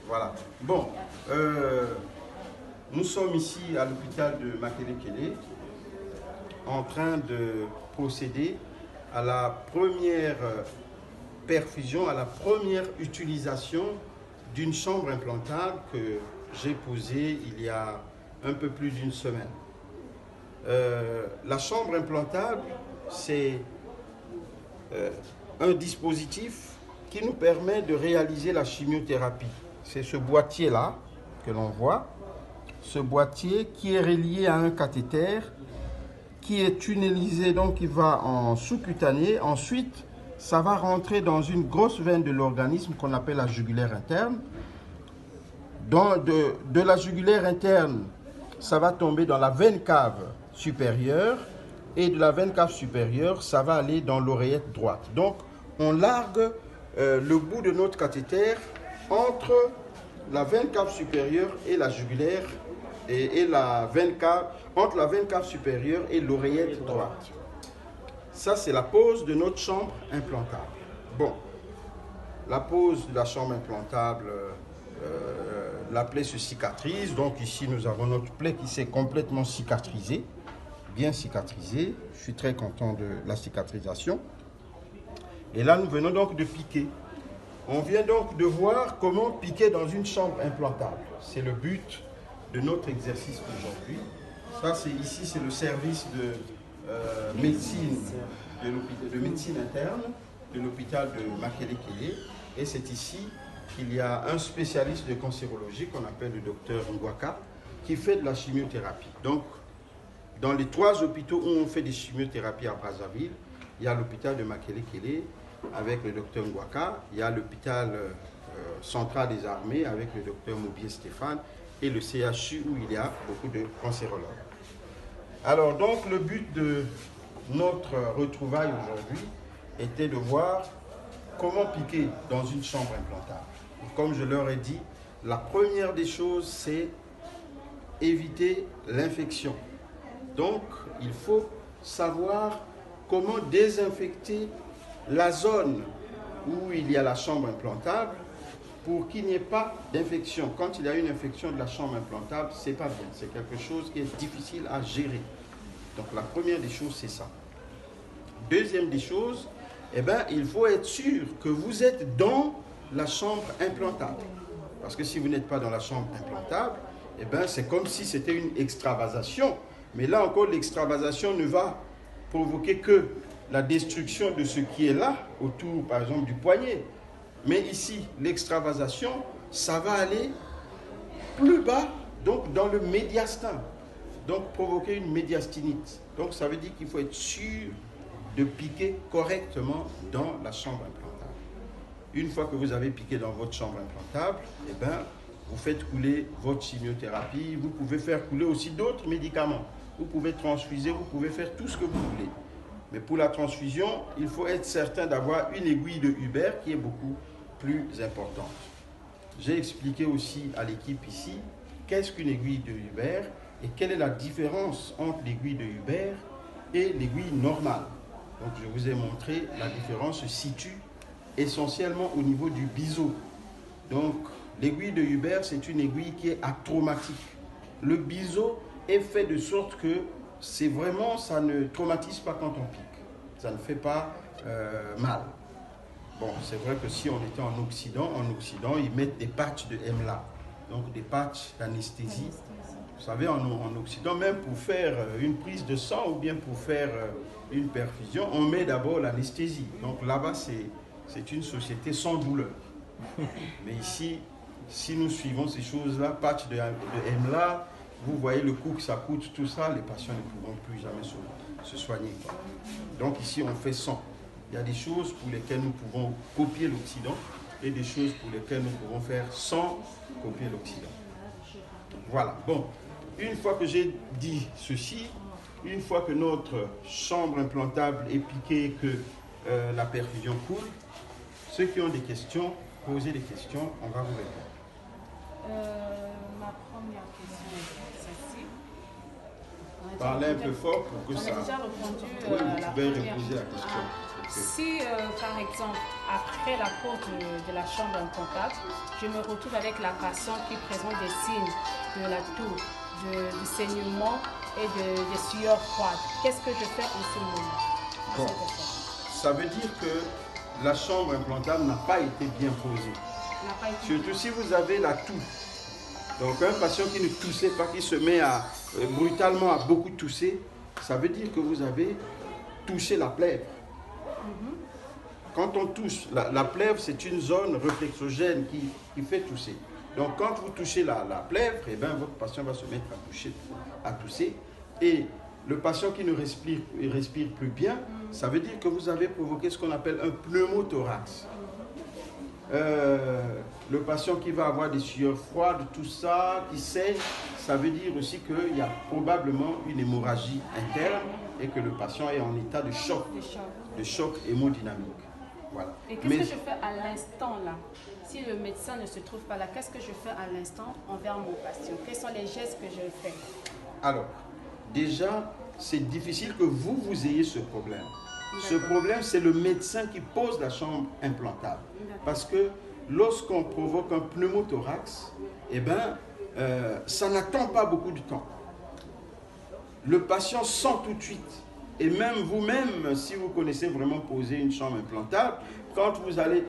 Voilà. Bon, nous sommes ici à l'hôpital de Makelekele en train de procéder à la première perfusion, à la première utilisation d'une chambre implantable que j'ai posée il y a un peu plus d'une semaine. La chambre implantable, c'est un dispositif qui nous permet de réaliser la chimiothérapie. C'est ce boîtier-là que l'on voit, ce boîtier qui est relié à un cathéter, qui est tunnelisé, donc qui va en sous-cutané. Ensuite, ça va rentrer dans une grosse veine de l'organisme qu'on appelle la jugulaire interne. De la jugulaire interne, ça va tomber dans la veine cave supérieure, et de la veine cave supérieure, ça va aller dans l'oreillette droite. Donc, on largue le bout de notre cathéter entre la veine cave supérieure et la jugulaire, et la veine cave, entre la veine cave supérieure et l'oreillette droite. Ça, c'est la pose de notre chambre implantable. Bon, la pose de la chambre implantable, la plaie se cicatrise. Donc ici, nous avons notre plaie qui s'est complètement cicatrisée, bien cicatrisée. Je suis très content de la cicatrisation. Et là, nous venons donc de piquer. On vient donc de voir comment piquer dans une chambre implantable. C'est le but de notre exercice aujourd'hui. Ça, c'est ici, c'est le service de médecine, de médecine interne de l'hôpital de Makelekele. Et c'est ici qu'il y a un spécialiste de cancérologie qu'on appelle le docteur Ngwaka, qui fait de la chimiothérapie. Donc, dans les 3 hôpitaux où on fait des chimiothérapies à Brazzaville, il y a l'hôpital de Makelekele avec le docteur Ngwaka, il y a l'hôpital central des armées avec le docteur Moubier Stéphane, et le CHU où il y a beaucoup de cancérologues. Alors donc le but de notre retrouvaille aujourd'hui était de voir comment piquer dans une chambre implantable. Et comme je leur ai dit, la première des choses, c'est éviter l'infection. Donc il faut savoir comment désinfecter la zone où il y a la chambre implantable pour qu'il n'y ait pas d'infection. Quand il y a une infection de la chambre implantable, c'est pas bien. C'est quelque chose qui est difficile à gérer. Donc la première des choses, c'est ça. Deuxième des choses, il faut être sûr que vous êtes dans la chambre implantable. Parce que si vous n'êtes pas dans la chambre implantable, c'est comme si c'était une extravasation. Mais là encore, l'extravasation ne va provoquer que la destruction de ce qui est là, autour par exemple du poignet. Mais ici, l'extravasation, ça va aller plus bas, donc dans le médiastin, donc provoquer une médiastinite. Donc ça veut dire qu'il faut être sûr de piquer correctement dans la chambre implantable. Une fois que vous avez piqué dans votre chambre implantable, vous faites couler votre chimiothérapie. Vous pouvez faire couler aussi d'autres médicaments. Vous pouvez transfuser, vous pouvez faire tout ce que vous voulez. Mais pour la transfusion, il faut être certain d'avoir une aiguille de Huber qui est beaucoup plus importante. J'ai expliqué aussi à l'équipe ici qu'est-ce qu'une aiguille de Huber et quelle est la différence entre l'aiguille de Huber et l'aiguille normale. Donc je vous ai montré, la différence se situe essentiellement au niveau du biseau. Donc l'aiguille de Huber, c'est une aiguille qui est achromatique. Le biseau est fait de sorte que c'est vraiment, ça ne traumatise pas quand on pique. Ça ne fait pas mal. Bon, c'est vrai que si on était en Occident, ils mettent des patchs de MLA, donc des patchs d'anesthésie. Vous savez, en Occident, même pour faire une prise de sang ou bien pour faire une perfusion, on met d'abord l'anesthésie. Donc là-bas, c'est une société sans douleur. Mais ici, si nous suivons ces choses-là, patch de MLA, vous voyez le coût que ça coûte, tout ça, les patients ne pourront plus jamais se soigner. Donc ici, on fait sans. Il y a des choses pour lesquelles nous pouvons copier l'Occident et des choses pour lesquelles nous pouvons faire sans copier l'Occident. Voilà. Bon, une fois que j'ai dit ceci, une fois que notre chambre implantable est piquée, que la perfusion coule, ceux qui ont des questions, posez des questions, on va vous répondre. Ma première question est celle-ci. Parlez un peu fort pour que ça... On a déjà répondu Oui, à vous la pouvez première. reposer la question. Si, par exemple, après la pose de la chambre implantable, je me retrouve avec la patiente qui présente des signes de la toux, du saignement et des sueurs froides, qu'est-ce que je fais en ce moment? Bon, ça veut dire que la chambre implantable n'a pas été bien posée. Surtout si vous avez la toux. Donc un patient qui ne toussait pas, qui se met brutalement à beaucoup tousser, ça veut dire que vous avez touché la plèvre. Quand on touche, la plèvre c'est une zone réflexogène qui fait tousser. Donc quand vous touchez la plèvre, eh bien, votre patient va se mettre à tousser. Et le patient qui ne respire plus bien, ça veut dire que vous avez provoqué ce qu'on appelle un pneumothorax. Le patient qui va avoir des sueurs froides, tout ça, qui saigne, ça veut dire aussi qu'il y a probablement une hémorragie interne et que le patient est en état de choc hémodynamique. Voilà. Et qu'est-ce que je fais à l'instant là? Si le médecin ne se trouve pas là, qu'est-ce que je fais à l'instant envers mon patient? Quels sont les gestes que je fais? Alors, déjà, c'est difficile que vous ayez ce problème. Ce problème, c'est le médecin qui pose la chambre implantable. Parce que lorsqu'on provoque un pneumothorax, eh ben, ça n'attend pas beaucoup de temps. Le patient sent tout de suite. Et même vous-même, si vous connaissez vraiment poser une chambre implantable, quand vous allez